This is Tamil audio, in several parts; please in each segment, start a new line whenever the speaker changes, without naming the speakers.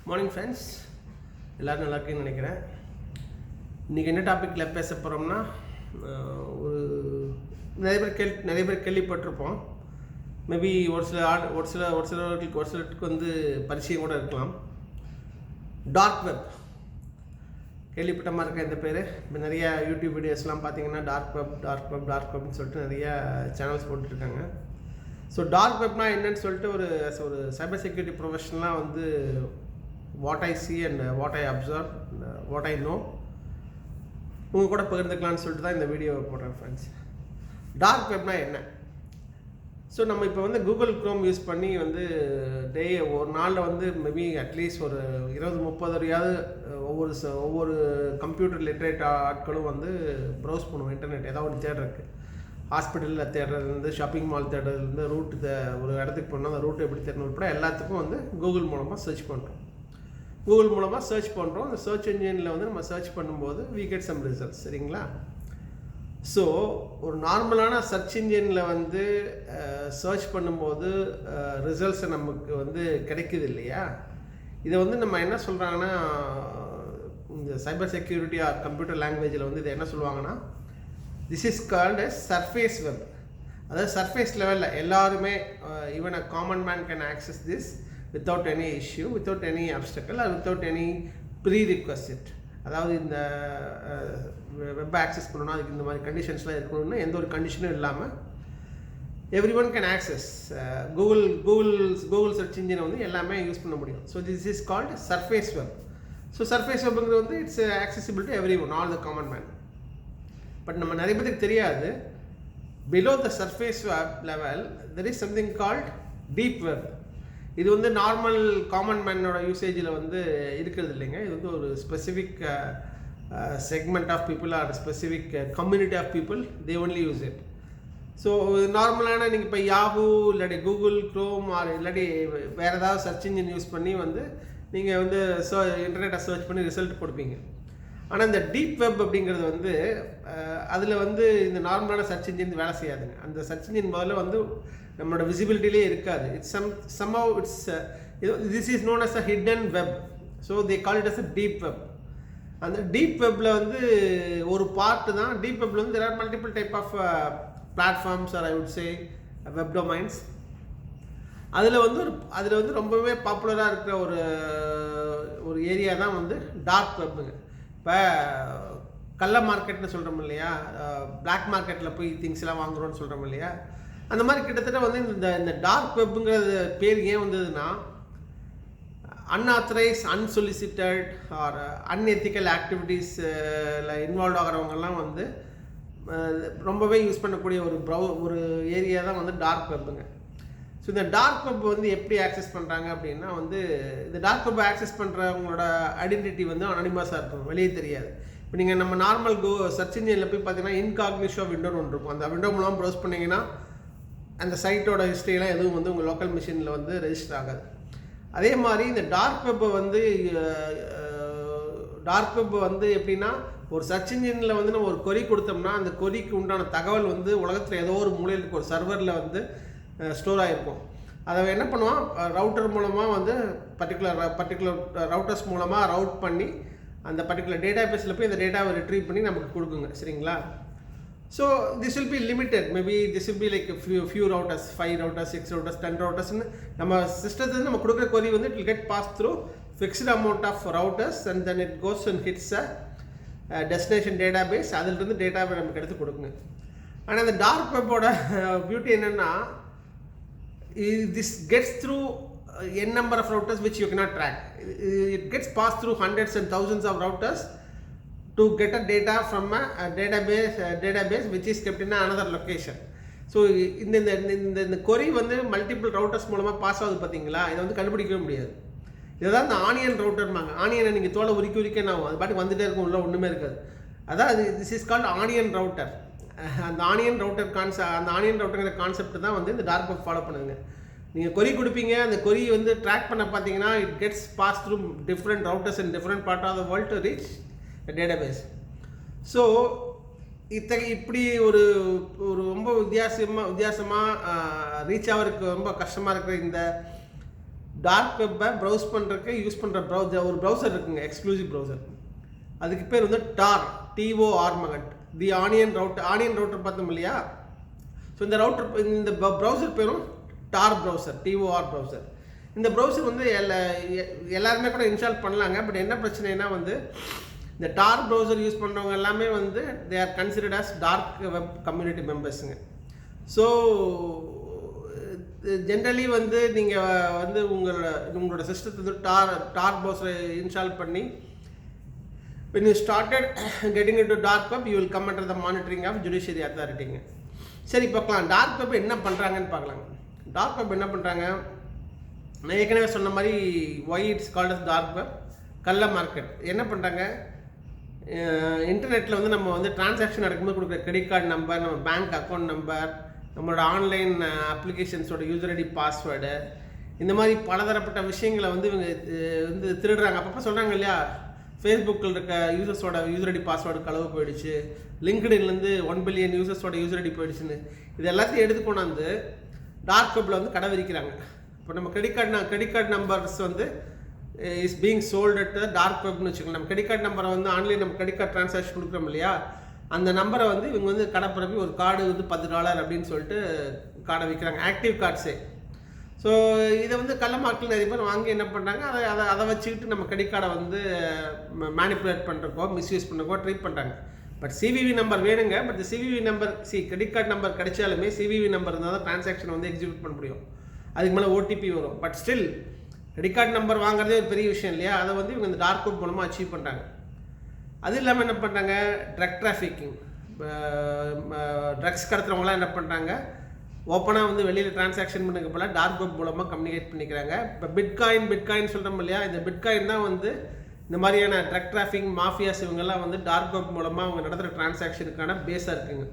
மார்னிங் ஃப்ரெண்ட்ஸ், எல்லோரும் நல்லா இருக்குன்னு நினைக்கிறேன். இன்றைக்கி என்ன டாப்பிக்கில் பேச போகிறோம்னா, ஒரு நிறைய பேர் கேள்விப்பட்டிருப்போம். மேபி ஒரு சிலருக்கு வந்து பரிச்சயம் கூட இருக்கலாம். டார்க் வெப் கேள்விப்பட்ட மாதிரி இருக்க இந்த பேர். இப்போ நிறைய யூடியூப் வீடியோஸ்லாம் பார்த்தீங்கன்னா டார்க் வெப்னு சொல்லிட்டு நிறைய சேனல்ஸ் போட்டுருக்காங்க. ஸோ டார்க் வெப்னா என்னன்னு சொல்லிட்டு ஒரு சைபர் செக்யூரிட்டி ப்ரொஃபஷனலாக வந்து what I C and what I observe what I know உங்கள் கூட பகிர்ந்துக்கலான்னு சொல்லிட்டு தான் இந்த வீடியோவை போடுறேன் ஃப்ரெண்ட்ஸ். டார்க் வெப்னா என்ன? ஸோ நம்ம இப்போ வந்து கூகுள் க்ரோம் யூஸ் பண்ணி வந்து ஒரு நாளில் வந்து மேபி அட்லீஸ்ட் ஒரு 20-30 வரையாவது ஒவ்வொரு கம்ப்யூட்டர் லிட்ரேட் ஆட்களும் வந்து ப்ரௌஸ் பண்ணுவோம். இன்டர்நெட் ஏதாவது ஒன்று தேடுறதுக்கு, ஹாஸ்பிட்டலில் தேடுறதுலேருந்து, ஷாப்பிங் மால் தேடுறதுலேருந்து, ஒரு இடத்துக்கு போனால் அந்த ரூட் எப்படி தேடணும் உட்பட எல்லாத்துக்கும் வந்து கூகுள் மூலமாக சர்ச் பண்ணுறோம். அந்த சர்ச் இன்ஜினில் வந்து நம்ம சர்ச் பண்ணும்போது we get some results. சரிங்களா? ஸோ ஒரு நார்மலான சர்ச் இன்ஜினில் வந்து சர்ச் பண்ணும்போது ரிசல்ட்ஸை நமக்கு வந்து கிடைக்குது இல்லையா? இதை வந்து நம்ம என்ன சொல்கிறாங்கன்னா, இந்த சைபர் செக்யூரிட்டி ஆர் கம்ப்யூட்டர் லாங்குவேஜில் வந்து இதை என்ன சொல்லுவாங்கன்னா, this is called a surface web. அதாவது சர்ஃபேஸ் லெவலில் எல்லாருமே, even a common man can access this without any issue, without any obstacle or without any prerequisite. அதாவது இந்த வெப் ஆக்சஸ் பண்ணணும்னா அதுக்கு இந்த மாதிரி கண்டிஷன்ஸ்லாம் இருக்கணும்னு எந்த ஒரு கண்டிஷனும் இல்லாமல் everyone can access Google search இன்ஜினை வந்து எல்லாமே யூஸ் பண்ண முடியும். So this is called surface web. So surface வெப்புங்கிறது வந்து it's accessible to everyone, all the common man. But நம்ம நிறைய பேருக்கு தெரியாது, below the surface web level there is something called deep web. இது வந்து நார்மல் காமன் மேனோட யூசேஜில் வந்து இருக்கிறது இல்லைங்க. இது வந்து ஒரு specific segment of people or specific community of people, they only use it. So நார்மலான நீங்கள் இப்போ யாஹூ இல்லாட்டி கூகுள் க்ரோம் ஆர் இல்லாட்டி வேறு ஏதாவது சர்ச் இன்ஜின் யூஸ் பண்ணி வந்து நீங்கள் வந்து இன்டர்நெட்டை சர்ச் பண்ணி ரிசல்ட் கொடுப்பீங்க. ஆனால் இந்த டீப் வெப் அப்படிங்கிறது வந்து அதில் வந்து இந்த நார்மலான சர்ச் இன்ஜின் வேலை செய்யாதுங்க. அந்த சர்ச் இன்ஜின் முதல்ல வந்து நம்மளோட விசிபிலிட்டிலே இருக்காது. somehow this is known as a hidden web, so they call it as a deep web. அந்த டீப் வெப்பில் வந்து ஒரு பார்ட்டு தான். டீப் வெப்பில் வந்து there are multiple type of platforms or I would say web domains. அதில் வந்து ரொம்பவே பாப்புலராக இருக்கிற ஒரு ஏரியா தான் வந்து டார்க் வெப்புங்க. இப்போ கள்ள மார்க்கெட்னு சொல்கிறோம் இல்லையா, பிளாக் மார்க்கெட்டில் போய் திங்ஸ் எல்லாம் வாங்குகிறோன்னு சொல்கிறோம் இல்லையா, அந்த மாதிரி கிட்டத்தட்ட வந்து இந்த டார்க் வெப்புங்கிறது பேர் ஏன் வந்ததுன்னா, அன்ஆத்தரைஸ், அன்சொலிசிட்டட் ஆர் அன்எத்திக்கல் ஆக்டிவிட்டீஸில் இன்வால்வ் ஆகிறவங்கெல்லாம் வந்து ரொம்பவே யூஸ் பண்ணக்கூடிய ஒரு ஏரியா தான் வந்து டார்க் வெப்புங்க. ஸோ இந்த டார்க் வெப் வந்து எப்படி ஆக்சஸ் பண்ணுறாங்க அப்படின்னா, வந்து இந்த டார்க் வெப் ஆக்சஸ் பண்ணுறவங்களோட ஐடென்டிட்டி வந்து அனானிமஸாக இருக்கும், வெளியே தெரியாது. இப்போ நீங்கள் நம்ம நார்மல் சர்ச் இன்ஜினில் போய் பார்த்தீங்கன்னா இன்காக்னிஷோ விண்டோன்னு ஒன்று இருக்கும். அந்த விண்டோ மூலம் ப்ரௌஸ் பண்ணிங்கன்னா அந்த சைட்டோட ஹிஸ்ட்ரியெலாம் எதுவும் வந்து உங்கள் லோக்கல் மிஷினில் வந்து ரெஜிஸ்டர் ஆகாது. அதே மாதிரி இந்த டார்க் வெப்பை வந்து எப்படின்னா, ஒரு சர்ச் இன்ஜினில் வந்து நம்ம ஒரு கொரி கொடுத்தோம்னா அந்த கொரிக்கு உண்டான தகவல் வந்து உலகத்தில் ஏதோ ஒரு மூலையில் இருக்க ஒரு சர்வரில் வந்து ஸ்டோர் ஆகிருக்கும். அதை என்ன பண்ணுவான், ரவுட்டர் மூலமாக வந்து பர்டிகுலர் ரவுட்டர்ஸ் மூலமாக ரவுட் பண்ணி அந்த பர்டிகுலர் டேட்டா பேஸில் போய் அந்த டேட்டாவை ரிட்ரீவ் பண்ணி நமக்கு கொடுக்குங்க. சரிங்களா? So this will be limited. Maybe this will be like few routers, 5 routers, 6 routers, 10 ரவுட்டர்ஸ்னு நம்ம சிஸ்டத்துலேருந்து நம்ம கொடுக்குற கொரி வந்து it will get pass through fixed amount of routers and then it goes and hits a destination database. அதிலிருந்து டேட்டாவை நமக்கு எடுத்து கொடுக்குங்க. ஆனால் அந்த டார்க் வெப்போட பியூட்டி என்னென்னா, this gets through n number of routers which you cannot track. It gets passed through hundreds and thousands of routers to get a data from a database which is kept in another location. So இந்த கொரி வந்து மல்டிபிள் ரவுட்டர்ஸ் மூலமாக பாஸ் ஆகுது பார்த்தீங்களா, இதை வந்து கண்டுபிடிக்கவே முடியாது. இதுதான் இந்த ஆனியன் ரவுட்டர்மாங்க. ஆனியனை நீங்கள் தோலை உரிக்க நான் அது பாட்டுக்கு வந்துகிட்டே இருக்கும், உள்ள ஒன்றுமே இருக்காது. அதான் this is called onion router. அந்த ஆனியன் ரவுட்டருங்கிற கான்செப்ட் தான் வந்து இந்த டார்க் வெப் ஃபாலோ பண்ணுங்க. நீங்கள் கொரி கொடுப்பீங்க, அந்த கொரி வந்து ட்ராக் பண்ண பார்த்தீங்கன்னா it gets pass through different routers in different part of the world to reach database. So இப்படி ஒரு ரொம்ப வித்தியாசமாக ரீச் ஆகிறதுக்கு ரொம்ப கஷ்டமாக இருக்கிற டார்க் வெப்பை ப்ரௌஸ் பண்ணுறதுக்கு யூஸ் பண்ணுற ஒரு ப்ரௌசர் இருக்குங்க, எக்ஸ்க்ளூசிவ் ப்ரௌசர். அதுக்கு பேர் வந்து டார், டிஓஆர் மகட், தி ஆனியன் ரவுட்டர் பார்த்தோம் இல்லையா? ஸோ இந்த ப்ரௌசர் பேரும் டார் ப்ரௌசர், டிஓஆர் ப்ரௌசர். இந்த ப்ரௌசர் வந்து எல்லாருமே கூட இன்ஸ்டால் பண்ணலாங்க. பட் என்ன பிரச்சனைனா வந்து இந்த டார் ப்ரௌசர் யூஸ் பண்ணுறவங்க எல்லாமே வந்து they are considered as dark web community மெம்பர்ஸுங்க. ஸோ ஜென்ரலி வந்து நீங்கள் வந்து உங்களோட சிஸ்டத்தை வந்து டார் ப்ரௌசரை இன்ஸ்டால் பண்ணி when you started getting into dark web, you will come under the monitoring of judiciary authority. சரி, பார்க்கலாம் டார்க் வெப் என்ன பண்ணுறாங்கன்னு பார்க்கலாங்க. டார்க் வெப் என்ன பண்ணுறாங்க, நான் ஏற்கனவே சொன்ன மாதிரி why it's called as dark web, கள்ள மார்க்கெட். என்ன பண்ணுறாங்க, இன்டர்நெட்டில் வந்து நம்ம வந்து டிரான்சாக்ஷன் நடக்கும்போது கொடுக்குற கிரெடிட் கார்டு நம்பர், நம்ம பேங்க் அக்கௌண்ட் நம்பர், நம்மளோட ஆன்லைன் அப்ளிகேஷன்ஸோட யூசர் ஐடி பாஸ்வேர்டு, இந்த மாதிரி பலதரப்பட்ட விஷயங்களை வந்து இவங்க வந்து திருடுறாங்க. அப்பப்போ சொல்கிறாங்க இல்லையா, ஃபேஸ்புக்கில் இருக்க யூசர்ஸோட யூசர் ஐடி பாஸ்வேர்டு களவு போயிடுச்சு, லிங்க்டின்லேருந்து 1 பில்லியன் யூசர்ஸோட யூசர் ஐடி போயிடுச்சுன்னு இது எல்லாத்தையும் எடுத்து கொண்டாந்து டார்க் வெப்பில் வந்து கடை விரிக்கிறாங்க. இப்போ நம்ம கிரெடிட் கார்டு நம்பர்ஸ் வந்து is being sold at dark வெப்னு வச்சுக்கோங்க. நம்ம கிரெடிட் கார்டு நம்பரை வந்து ஆன்லைன் நம்ம கிரெடிட் கார்டு ட்ரான்சாக்ஷன் கொடுக்குறோம் இல்லையா, அந்த நம்பரை வந்து இவங்க வந்து கடை பிறப்பி ஒரு கார்டு வந்து $10 அப்படின்னு சொல்லிட்டு கார்டை விற்கிறாங்க, ஆக்டிவ் கார்ட்ஸே. ஸோ இதை வந்து கள்ள மார்க்கெட்டில் நிறைய பேர் வாங்கி என்ன பண்ணுறாங்க, அதை வச்சுக்கிட்டு நம்ம கிரெடிட் கார்டை வந்து மேனிப்புலேட் பண்ணுறக்கோ மிஸ்யூஸ் பண்ணுறக்கோ ட்ரை பண்ணுறாங்க. பட் சிவிவி நம்பர் வேணுங்க. But CVV number credit card number கிடைச்சாலுமே சிவிவி நம்பர் இருந்தால் தான் ட்ரான்சாக்ஷன் வந்து எக்ஸிக்யூட் பண்ண முடியும். அதுக்கு மேலே ஓடிபி வரும். But still credit card number வாங்குறதே ஒரு பெரிய விஷயம் இல்லையா, அதை வந்து இவங்க இந்த டார்க் வெப் மூலமாக அச்சீவ் பண்ணுறாங்க. அது இல்லாமல் என்ன பண்ணுறாங்க, ட்ரக் டிராஃபிக்கிங், ட்ரக்ஸ் கடத்துறவங்களாம் என்ன பண்ணுறாங்க, ஓப்பனாக வந்து வெளியில் டிரான்சாக்ஷன் பண்ணுறதுக்கு போல டார்க் வெப் மூலமாக கம்யூனிகேட் பண்ணிக்கிறாங்க. இப்போ பிட்காயின் சொல்கிறோம் இல்லையா, இந்த பிட்காயின் தான் வந்து இந்த மாதிரியான ட்ரக் டிராஃபிக் மாஃபியாஸ் இவங்கெல்லாம் வந்து டார்க் வெப் மூலமாக அவங்க நடத்துகிற டிரான்சாக்ஷனுக்கான பேஸாக இருக்குங்க.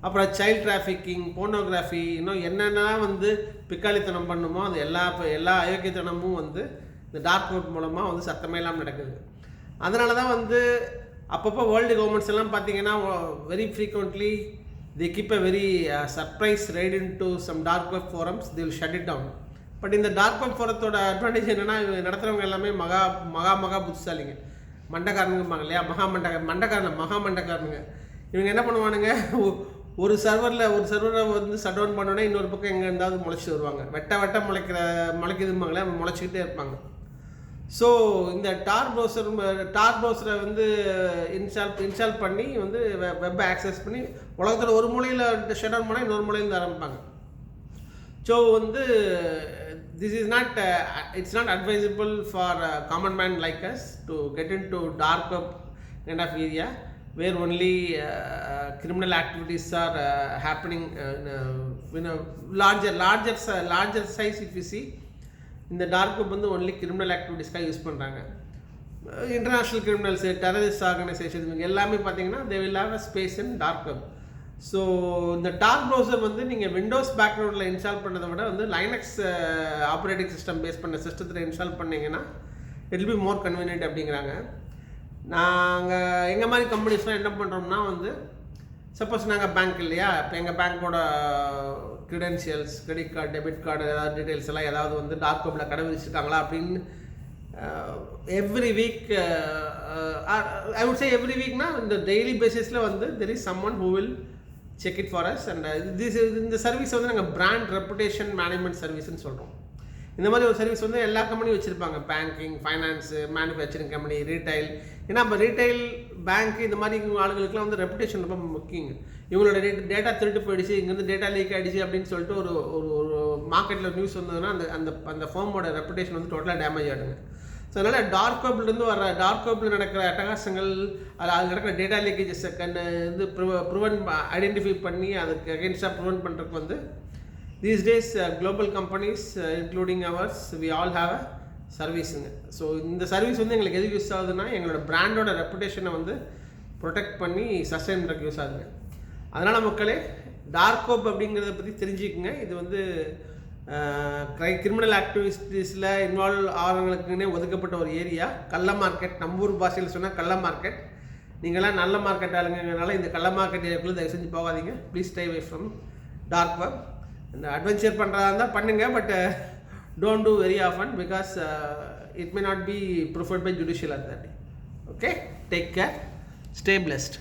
அப்புறம் சைல்ட் டிராஃபிக்கிங், போர்னோகிராஃபி, இன்னும் என்னென்ன வந்து பிக்காளித்தனம் பண்ணுமோ அது எல்லா அயோக்கியத்தனமும் வந்து இந்த டார்க் வெப் மூலமாக வந்து சத்தமே இல்லாமல் நடக்குது. அதனால தான் வந்து அப்பப்போ வேர்ல்டு கவர்மெண்ட்ஸ் எல்லாம் பார்த்தீங்கன்னா very frequently they keep a very surprise raid into some dark web forums, they will shut it down. But இந்த டார்க் வெப் ஃபோரத்தோட அட்வான்டேஜ் என்னென்னா, இவங்க நடத்துகிறவங்க எல்லாமே மகா புத்திசாலிங்க, மண்டக்காரனுங்க இல்லையா, மகா மண்டக்காரனுங்க. இவங்க என்ன பண்ணுவானுங்க, ஒரு சர்வரை வந்து ஷட் டவுன் பண்ணோன்னே இன்னொரு பக்கம் எங்கே இருந்தாவது முளைச்சி வருவாங்க, வெட்ட முளைக்குதுமாங்களே, முளைச்சிக்கிட்டே இருப்பாங்க. ஸோ இந்த டார் ப்ரௌசரை வந்து இன்ஸ்டால் பண்ணி வந்து வெப்பை ஆக்சஸ் பண்ணி உலகத்தில் ஒரு மூலையில் ஷட் டவுன் பண்ணால் இன்னொரு மூலையில் ஆரம்பிப்பாங்க. ஸோ வந்து it's not advisable for a common man like us to get into dark web kind of area where only criminal activities are happening in a larger size. If you see, இந்த டார்க் வெப் வந்து ஒன்லி கிரிமினல் ஆக்டிவிட்டீஸ்க்காக யூஸ் பண்ணுறாங்க. இன்டர்நேஷ்னல் கிரிமினல்ஸு, டெரரிஸ்ட் ஆர்கனைசேஷன் இவங்க எல்லாமே பார்த்தீங்கன்னா they will have a space in dark web. So இந்த டார்க் ப்ரௌசர் வந்து நீங்கள் விண்டோஸ் பேக்ரவுண்டில் இன்ஸ்டால் பண்ணதை விட வந்து லைனக்ஸ் ஆப்ரேட்டிங் சிஸ்டம் பேஸ் பண்ண சிஸ்டத்தில் இன்ஸ்டால் பண்ணிங்கன்னா it will be more convenient அப்படிங்கிறாங்க. நாங்கள் எங்கள் மாதிரி கம்பெனிஸ்லாம் என்ன பண்ணுறோம்னா வந்து, சப்போஸ் நாங்கள் பேங்க் இல்லையா, இப்போ எங்கள் பேங்க்கோட credentials, credit card, debit card, ஏதாவது டீட்டெயில்ஸ் எல்லாம் ஏதாவது வந்து டார்க் வெப்பில் கடை விதிச்சிருக்காங்களா அப்படின்னு every week, I would say every வீக்னா இந்த டெய்லி பேசிஸில் வந்து there is someone who will check it for us. And இந்த சர்வீஸ் வந்து நாங்கள் பிராண்ட் ரெப்புடேஷன் மேனேஜ்மெண்ட் சர்வீஸ்ன்னு சொல்கிறோம். இந்த மாதிரி ஒரு சர்வீஸ் வந்து எல்லா கம்பெனியும் வச்சுருப்பாங்க, banking, finance, manufacturing company, retail. ஏன்னா இப்போ ரீட்டைல், பேங்க் இந்த மாதிரி ஆளுங்களுக்குலாம் வந்து ரெப்புடேஷன் ரொம்ப முக்கியங்க. இவங்களோட டேட்டா திருட்டு போயிடுச்சு, இங்கேருந்து டேட்டா லீக் ஆகிடுச்சு அப்படின்னு சொல்லிட்டு ஒரு மார்க்கெட்டில் நியூஸ் வந்ததுன்னா அந்த ஃபர்மோட ரெப்புடேஷன் வந்து டோட்டலாக டேமேஜ் ஆகிடுங்க. ஸோ அதனால் டார்க் வெப்பில் நடக்கிற அட்டகாசங்கள், அது நடக்கிற டேட்டா லீக்கேஜஸை ஐடென்டிஃபை பண்ணி அதுக்கு அகென்ஸ்டாக ப்ரிவென்ட் பண்ணுறதுக்கு வந்து these days global companies including ours, we all have a சர்வீஸுங்க. ஸோ இந்த சர்வீஸ் வந்து எங்களுக்கு எதுக்கு யூஸ் ஆகுதுன்னா, எங்களோட பிராண்டோட ரெப்புடேஷனை வந்து ப்ரொடெக்ட் பண்ணி சஸ்டைன் பண்ணுறதுக்கு யூஸ் ஆகுதுங்க. அதனால் மக்களே, டார்க் வெப் அப்படிங்கிறத பற்றி தெரிஞ்சுக்குங்க. இது வந்து கிரிமினல் ஆக்டிவிட்டீஸில் இன்வால்வ் ஆகிறவங்களுக்குன்னே ஒதுக்கப்பட்ட ஒரு ஏரியா. கள்ள மார்க்கெட், நம்ம ஊர் பாஷையில் சொன்னால் கள்ள மார்க்கெட். நீங்களாம் நல்ல மார்க்கெட் ஆளுங்கனால இந்த கள்ள மார்க்கெட் ஏரியாக்குள்ளே தயவு செஞ்சு போகாதீங்க. Please stay away from dark web. இந்த அட்வென்ச்சர் பண்ணுறதா இருந்தால் பண்ணுங்கள், but don't do very often because it may not be preferred by judicial authority. Okay, take care, stay blessed.